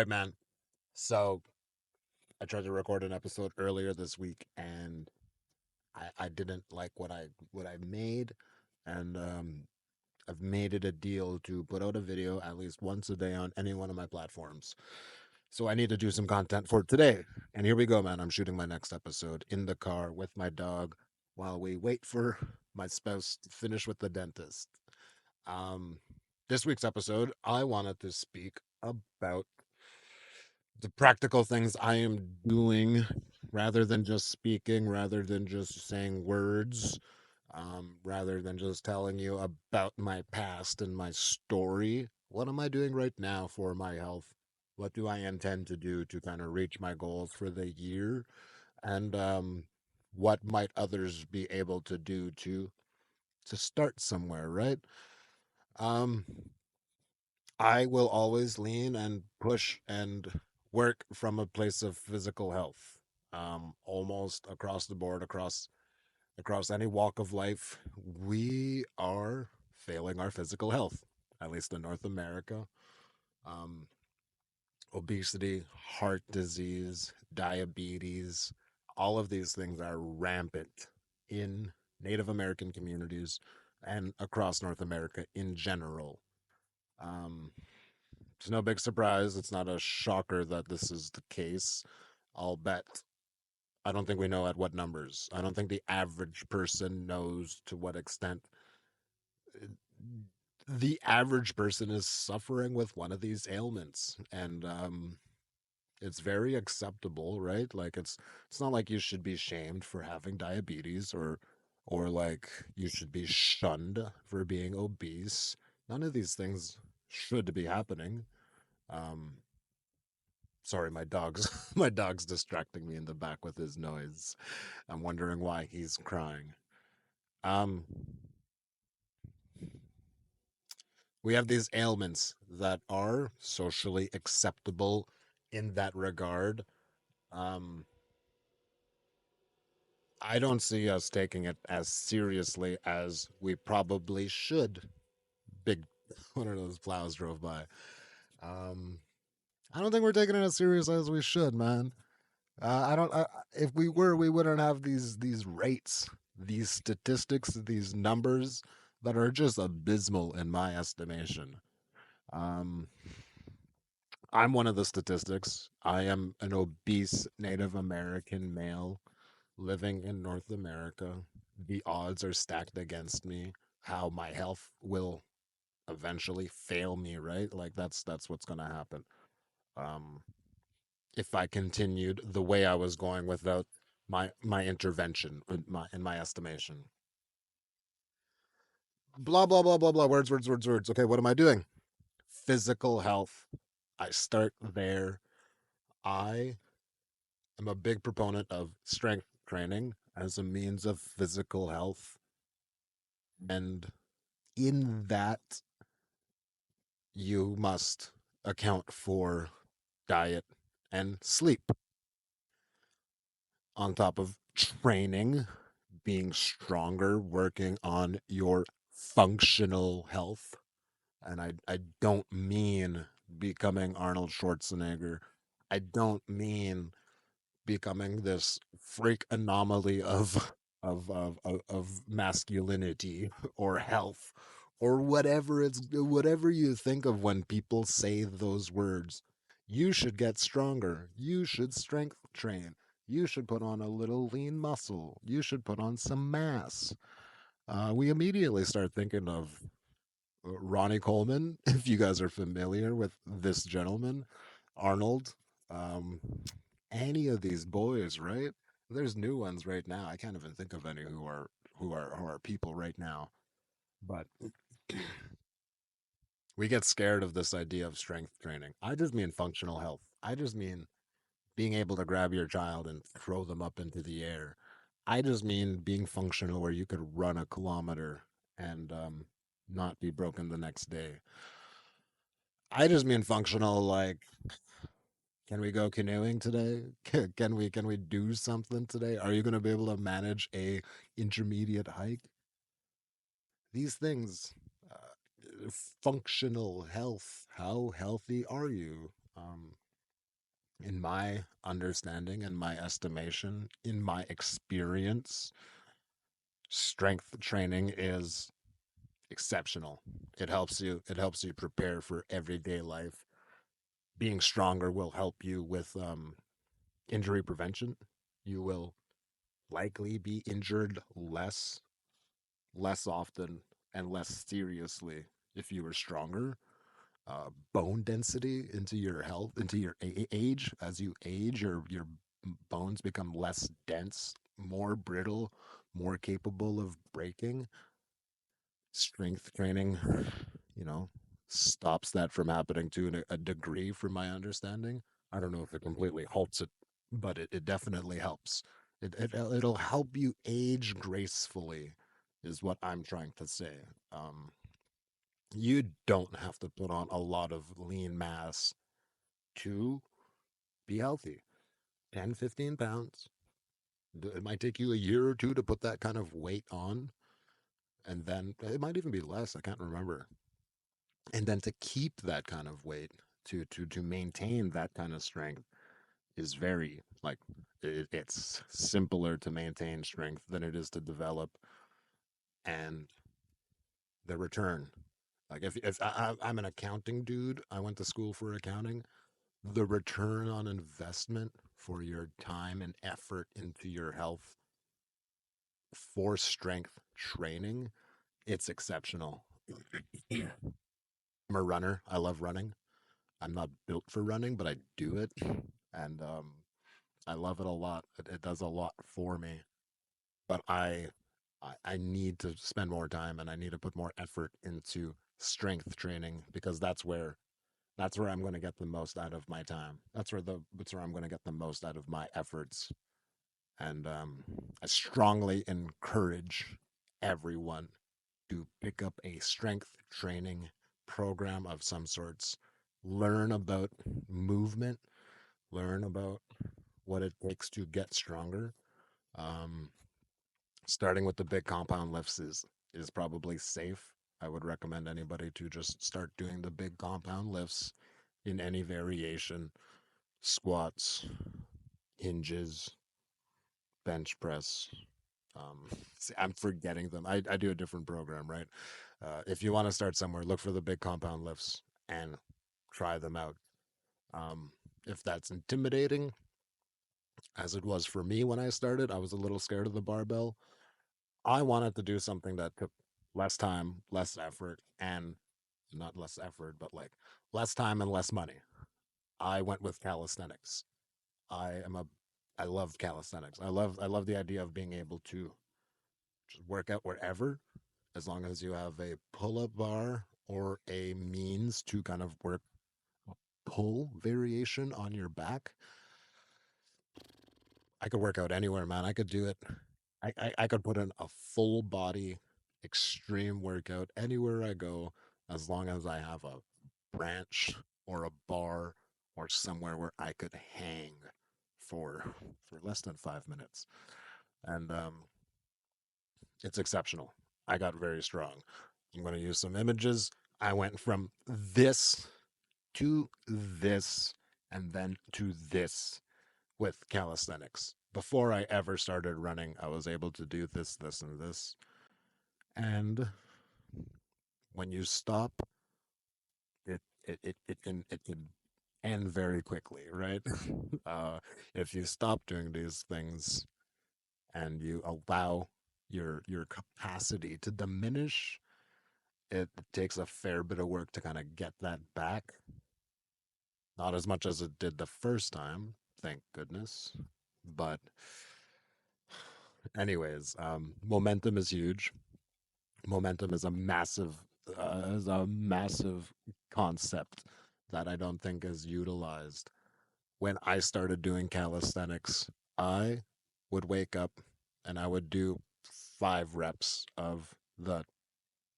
right, man. So I tried to record an episode earlier this week, and I didn't like what I made, and I've made it a deal to put out a video at least once a day on any one of my platforms. So I need to do some content for today, and here we go, man. I'm shooting my next episode in the car with my dog while we wait for my spouse to finish with the dentist. Um, this week's episode, I wanted to speak about the practical things I am doing rather than just speaking, rather than just saying words, rather than just telling you about my past and my story. What am I doing right now for my health? What do I intend to do to kind of reach my goals for the year? And what might others be able to do to start somewhere, right? Um, I will always lean and push and work from a place of physical health. Almost across the board, across any walk of life, we are failing our physical health. At least in North America, um, obesity, heart disease, diabetes, all of these things are rampant in Native American communities and across North America in general. Um, It's no big surprise. It's not a shocker that this is the case. I'll bet. I don't think we know at what numbers. I don't think the average person knows to what extent uh, the average person is suffering with one of these ailments. And it's very acceptable, right? Like it's not like you should be shamed for having diabetes or like you should be shunned for being obese. None of these things should be happening. Um, Sorry, my dog's my dog's distracting me in the back with his noise. I'm wondering why he's crying. Um, we have these ailments that are socially acceptable in that regard. Um, I don't see us taking it as seriously as we probably should. Big one of those plows drove by. Um, I don't think we're taking it as serious as we should, man. I don't. If we were, we wouldn't have these rates, these statistics, these numbers that are just abysmal in my estimation. Um, I'm one of the statistics. I am an obese Native American male living in North America. The odds are stacked against me. How my health will eventually fail me, right? Like that's what's gonna happen. Um, if I continued the way I was going without my intervention in my estimation. Blah blah blah blah blah. Words, words, words, words. Okay, what am I doing? Physical health. I start there. I am a big proponent of strength training as a means of physical health. And in that, you must account for diet and sleep on top of training, being stronger, working on your functional health. And I don't mean becoming Arnold Schwarzenegger. I don't mean becoming this freak anomaly of masculinity or health or whatever you think of when people say those words. You should get stronger. You should strength train. You should put on a little lean muscle. You should put on some mass. We immediately start thinking of Ronnie Coleman, if you guys are familiar with this gentleman, Arnold, um, any of these boys, right? There's new ones right now. I can't even think of any who are people right now. But we get scared of this idea of strength training. I just mean functional health. I just mean being able to grab your child and throw them up into the air. I just mean being functional where you could run a kilometer and not be broken the next day. I just mean functional like can we go canoeing today? Can we do something today? Are you going to be able to manage a intermediate hike? These things, functional health. How healthy are you? In my understanding and my estimation, in my experience, strength training is exceptional. It helps you prepare for everyday life. Being stronger will help you with injury prevention. You will likely be injured less often and less seriously if you were stronger. Bone density into your health, into your age. As you age, your bones become less dense, more brittle, more capable of breaking. Strength training, you know, stops that from happening to a degree, from my understanding. I don't know if it completely halts it, but it definitely helps. It'll help you age gracefully, is what I'm trying to say. Um, you don't have to put on a lot of lean mass to be healthy. 10, 15 pounds. It might take you a year or two to put that kind of weight on, and then it might even be less. I can't remember. And then to keep that kind of weight, to maintain that kind of strength is very like it's simpler to maintain strength than it is to develop. And the return, like I'm an accounting dude, I went to school for accounting. The return on investment for your time and effort into your health for strength training, it's exceptional. I'm a runner. I love running. I'm not built for running, but I do it, and I love it a lot. It does a lot for me. But I need to spend more time, and I need to put more effort into strength training, because that's where I'm going to get the most out of my time. That's where I'm going to get the most out of my efforts. And I strongly encourage everyone to pick up a strength training program of some sorts. Learn about movement, learn about what it takes to get stronger. Um, Starting with the big compound lifts is probably safe. I would recommend anybody to just start doing the big compound lifts in any variation: squats, hinges, bench press. See, I'm forgetting them. I do a different program, right? If you want to start somewhere, look for the big compound lifts and try them out. Um, if that's intimidating, as it was for me when I started, I was a little scared of the barbell. I wanted to do something that took less time, less effort, and not less effort, but like less time and less money. I went with calisthenics. I am a I love calisthenics. I love the idea of being able to just work out wherever, as long as you have a pull-up bar or a means to kind of work pull variation on your back. I could work out anywhere, man. I could do it. I could put in a full body extreme workout anywhere I go, as long as I have a branch or a bar or somewhere where I could hang for less than 5 minutes. And it's exceptional. I got very strong. I'm going to use some images. I went from this to this and then to this with calisthenics. Before I ever started running, I was able to do this, this, and this. And when you stop, it can end very quickly, right? uh, if you stop doing these things and you allow your capacity to diminish, it takes a fair bit of work to kind of get that back. Not as much as it did the first time, thank goodness. But anyways, momentum is huge. Momentum is a massive concept that I don't think is utilized. When I started doing calisthenics, I would wake up and I would do 5 reps of the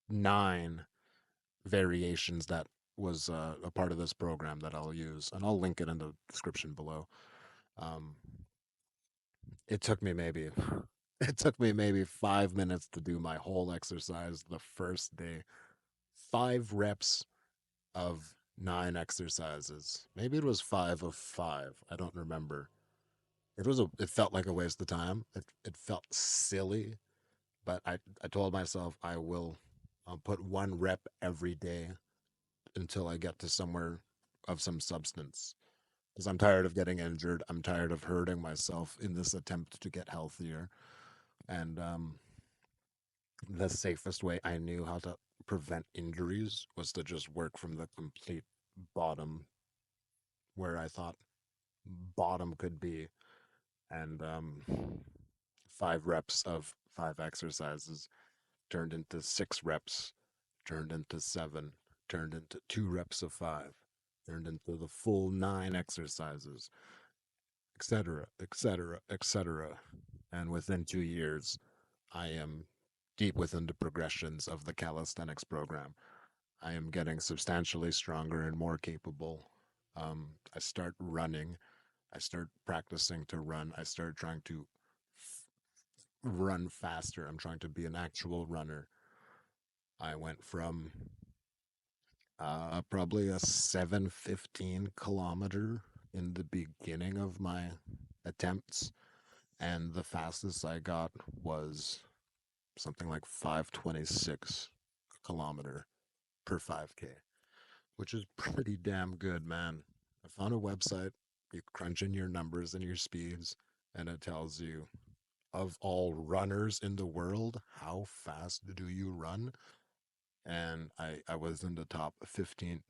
9 variations that was a part of this program that I'll use, and I'll link it in the description below. Um, it took me maybe it took me maybe 5 minutes to do my whole exercise the first day. 5 reps of 9 exercises. Maybe it was 5 of 5. I don't remember. It felt like a waste of time. It felt silly, but I told myself I will put one rep every day until I get to somewhere of some substance. Because I'm tired of getting injured. I'm tired of hurting myself in this attempt to get healthier. And the safest way I knew how to prevent injuries was to just work from the complete bottom where I thought bottom could be. And 5 reps of 5 exercises turned into 6 reps, turned into 7, turned into 2 reps of 5, turned into the full 9 exercises, etc., etc., etc. And within 2 years, I am deep within the progressions of the calisthenics program. I am getting substantially stronger and more capable. I start running. I start practicing to run. I start trying to run faster. I'm trying to be an actual runner. I went from probably a 7:15 kilometer in the beginning of my attempts, and the fastest I got was something like 5:26 kilometer per 5K, which is pretty damn good, man. I found a website, you crunch in your numbers and your speeds, and it tells you of all runners in the world, how fast do you run? And I was in the top 15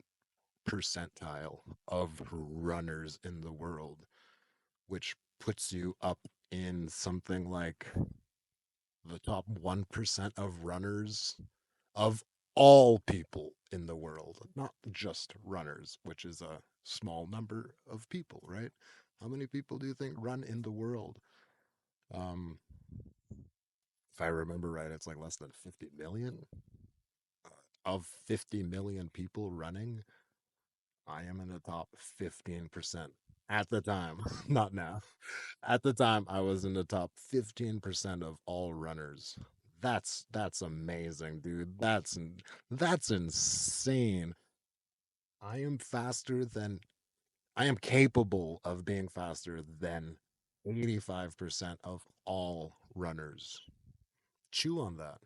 percentile of runners in the world, which puts you up in something like the top 1% of runners of all people in the world, not just runners, which is a small number of people, right? How many people do you think run in the world? Um, if I remember right, it's like less than 50 million. Of 50 million people running, I am in the top 15% at the time, not now. At the time, I was in the top 15% of all runners. That's amazing, dude. That's insane. I am faster than I am capable of being faster than 85% of all runners. Chew on that.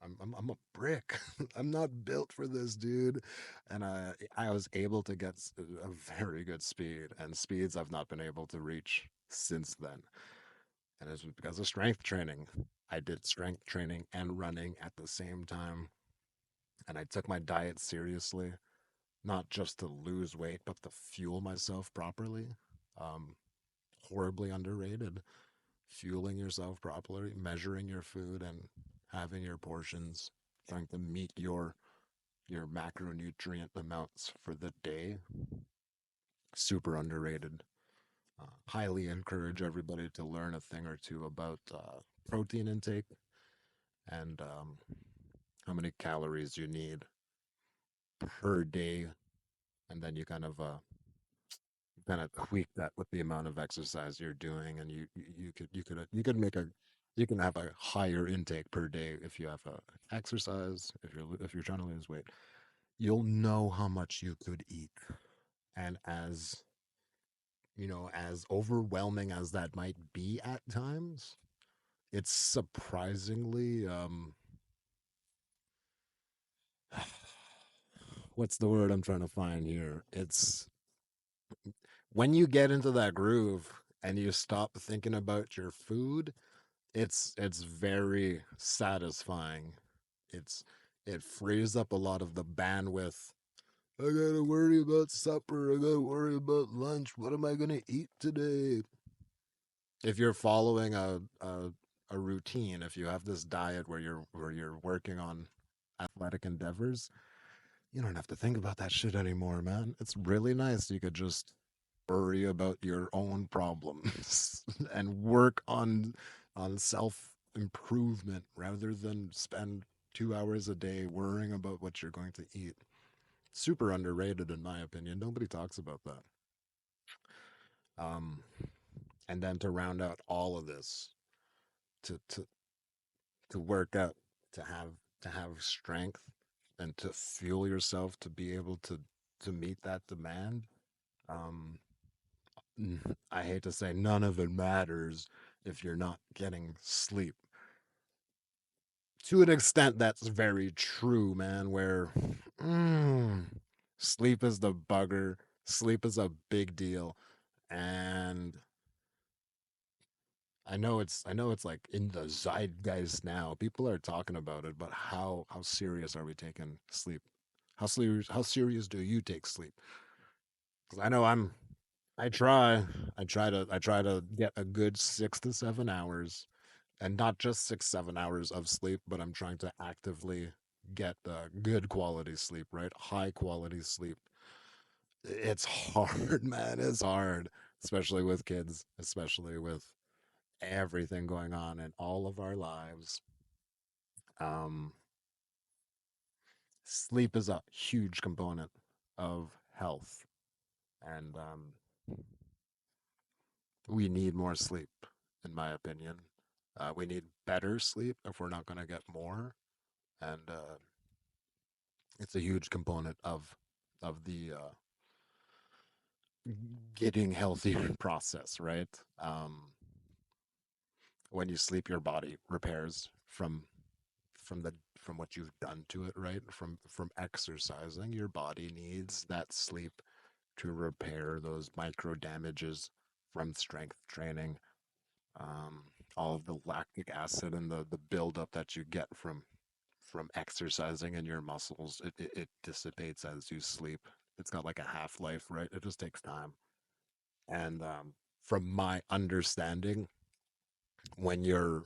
I'm a brick. I'm not built for this, dude. And I was able to get a very good speed, and speeds I've not been able to reach since then. And it's because of strength training. I did strength training and running at the same time, and I took my diet seriously, not just to lose weight, but to fuel myself properly. Um, Horribly underrated. Fueling yourself properly, measuring your food, and having your portions, trying to meet your macronutrient amounts for the day. Super underrated. Highly encourage everybody to learn a thing or two about protein intake and how many calories you need per day, and then you kind of tweak that with the amount of exercise you're doing, and you could make a you can have a higher intake per day if you have a exercise if you're trying to lose weight. You'll know how much you could eat, and as overwhelming as that might be at times, it's surprisingly what's the word I'm trying to find here? It's when you get into that groove and you stop thinking about your food, it's very satisfying. It's it frees up a lot of the bandwidth. I gotta worry about supper. I gotta worry about lunch. What am I gonna eat today? If you're following a routine, if you have this diet where you're working on athletic endeavors, you don't have to think about that shit anymore, man. It's really nice. You could just worry about your own problems and work on self improvement rather than spend 2 hours a day worrying about what you're going to eat. Super underrated in my opinion. Nobody talks about that. Um, and then to round out all of this, to to to work out, to have strength, and to fuel yourself to be able to to meet that demand. Um, I hate to say none of it matters if you're not getting sleep. To an extent, that's very true, man. Where mm, sleep is the bugger, sleep is a big deal, and I know it's like in the zeitgeist now. People are talking about it, but how serious are we taking sleep? How serious do you take sleep? Because I know I try I try to get a good 6 to 7 hours, and not just 6 7 hours of sleep, but I'm trying to actively get good quality sleep, right? High quality sleep. It's hard, man. It's hard, especially with kids, especially with everything going on in all of our lives. Um, Sleep is a huge component of health, and we need more sleep, in my opinion. We need better sleep if we're not going to get more, and it's a huge component of the getting healthier process, right? When you sleep, your body repairs from what you've done to it, right? From exercising, your body needs that sleep to repair those micro damages from strength training. Um, all of the lactic acid and the buildup that you get from exercising in your muscles, it dissipates as you sleep. It's got like a half life, right? It just takes time. And from my understanding, when you're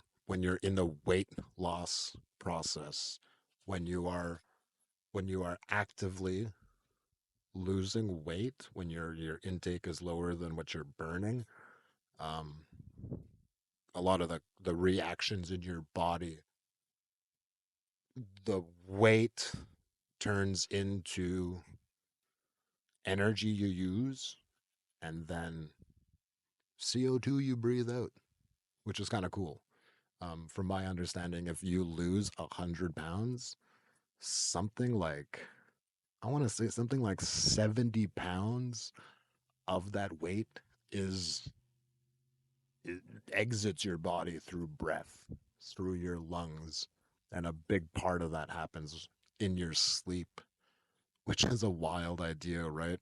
in the weight loss process, when you are when you are actively losing weight, when your intake is lower than what you're burning, um, a lot of the reactions in your body, the weight turns into energy you use, and then CO2 you breathe out, which is kind of cool. From my understanding, if you lose 100 pounds, something like I want to say something like 70 pounds of that weight is it exits your body through breath, through your lungs, and a big part of that happens in your sleep, which is a wild idea, right?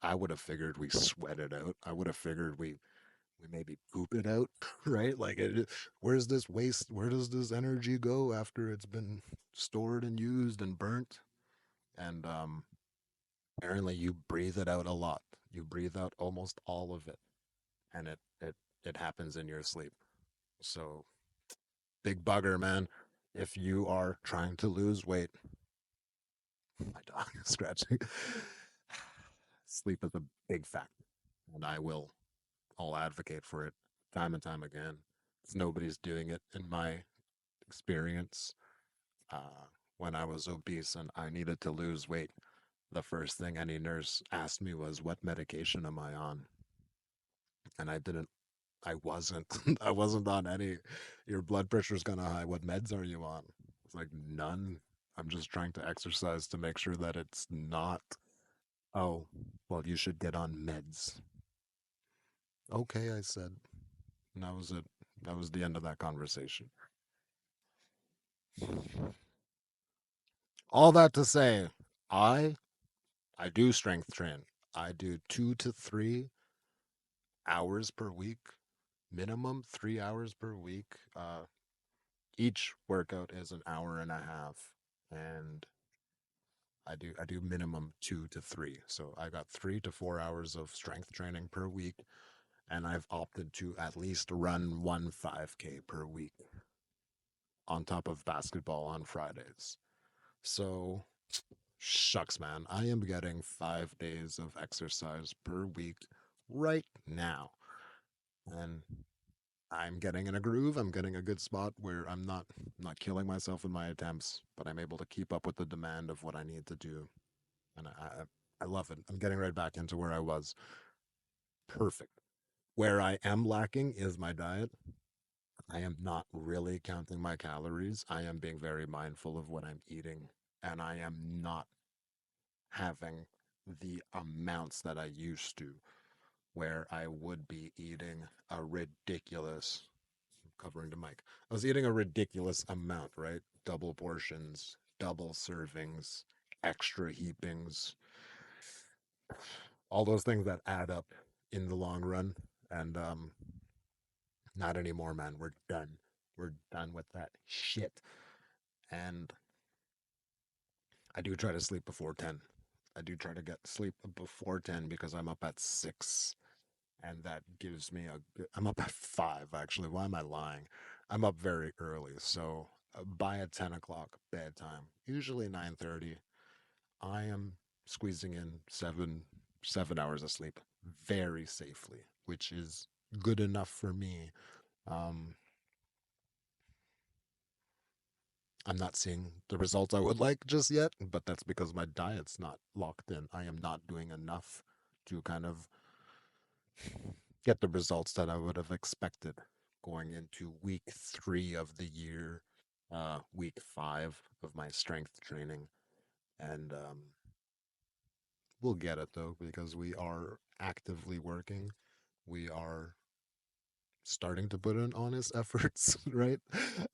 I would have figured we sweat it out. I would have figured we maybe poop it out, right? Like, where's this waste? Where does this energy go after it's been stored and used and burnt? And apparently, you breathe it out a lot. You breathe out almost all of it, and it happens in your sleep. So, big bugger, man. If you are trying to lose weight, my dog is scratching. Sleep is a big factor, and I'll advocate for it time and time again. Nobody's doing it in my experience. Uh, when I was obese and I needed to lose weight, the first thing any nurse asked me was, "What medication am I on?" And I wasn't, I wasn't on any. Your blood pressure's kind of high. What meds are you on? It's like none. I'm just trying to exercise to make sure that it's not. Oh, well, you should get on meds. Okay, I said. And that was it. That was the end of that conversation. All that to say, I I do strength train. I do 2 to 3 hours per week, minimum 3 hours per week. Each workout is an hour and a half, and I do minimum 2 to 3. So I got 3 to 4 hours of strength training per week, and I've opted to at least run one 5K per week on top of basketball on Fridays. So shucks, man, I am getting 5 days of exercise per week right now. And I'm getting in a groove. I'm getting a good spot where I'm not killing myself in my attempts, but I'm able to keep up with the demand of what I need to do. And I love it. I'm getting right back into where I was. Perfect. Where I am lacking is my diet. I am not really counting my calories. I am being very mindful of what I'm eating, and I am not having the amounts that I used to, where I would be eating a ridiculous, covering the mic, I was eating a ridiculous amount, right? Double portions, double servings, extra heapings, all those things that add up in the long run. And not anymore, man. We're done. We're done with that shit. And I do try to sleep before 10. I do try to get sleep before 10 because I'm up at 6, and that gives me a good, I'm up at 5 actually. Why am I lying? I'm up very early. So by a 10 o'clock bedtime, usually 9:30, I am squeezing in 7 hours of sleep very safely, which is good enough for me. Um, I'm not seeing the results I would like just yet, but that's because my diet's not locked in. I am not doing enough to kind of get the results that I would have expected going into week 3 of the year, week 5 of my strength training. And we'll get it though, because we are actively working. We are starting to put in honest efforts, right?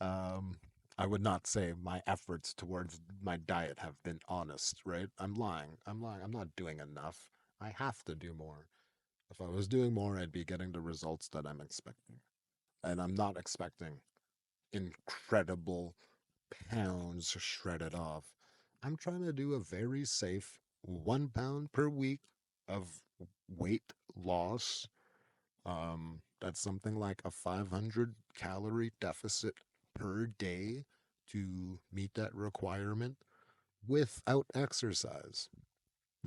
Um, I would not say my efforts towards my diet have been honest, right? I'm lying. I'm lying. I'm not doing enough. I have to do more. If I was doing more, I'd be getting the results that I'm expecting. And I'm not expecting incredible pounds shredded off. I'm trying to do a very safe 1 pound per week of weight loss. That's something like a 500 calorie deficit per day to meet that requirement without exercise.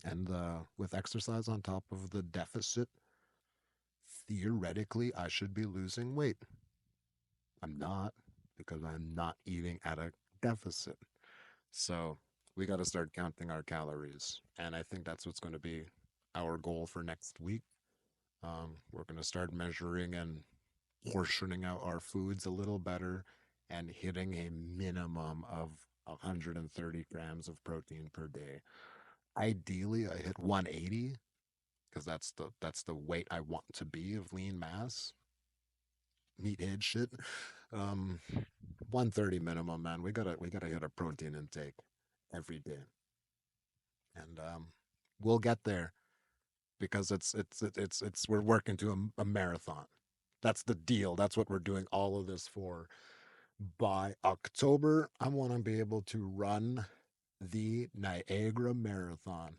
And with exercise on top of the deficit, theoretically, I should be losing weight. I'm not, because I'm not eating at a deficit. So we got to start counting our calories. And I think that's what's going to be our goal for next week. We're going to start measuring and portioning out our foods a little better and hitting a minimum of 130 grams of protein per day. Ideally, I hit 180 because that's the weight I want to be of lean mass, meathead shit. Um, 130 minimum, man. We gotta hit a protein intake every day, and we'll get there because it's we're working to a marathon. That's the deal. That's what we're doing all of this for. By October, I want to be able to run the Niagara Marathon,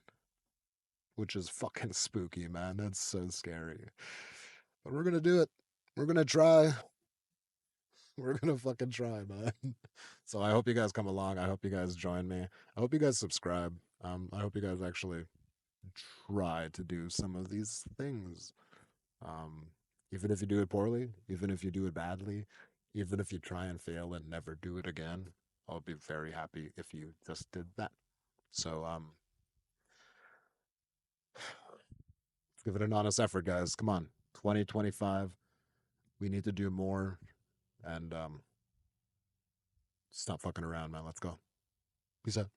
which is fucking spooky, man. That's so scary. But we're gonna do it. We're gonna try. We're gonna fucking try, man. So I hope you guys come along. I hope you guys join me. I hope you guys subscribe. I hope you guys actually try to do some of these things. Um, even if you do it poorly, even if you do it badly, even if you try and fail and never do it again, I'll be very happy if you just did that. So let's give it an honest effort, guys. Come on, 2025. We need to do more and stop fucking around, man. Let's go. Peace out.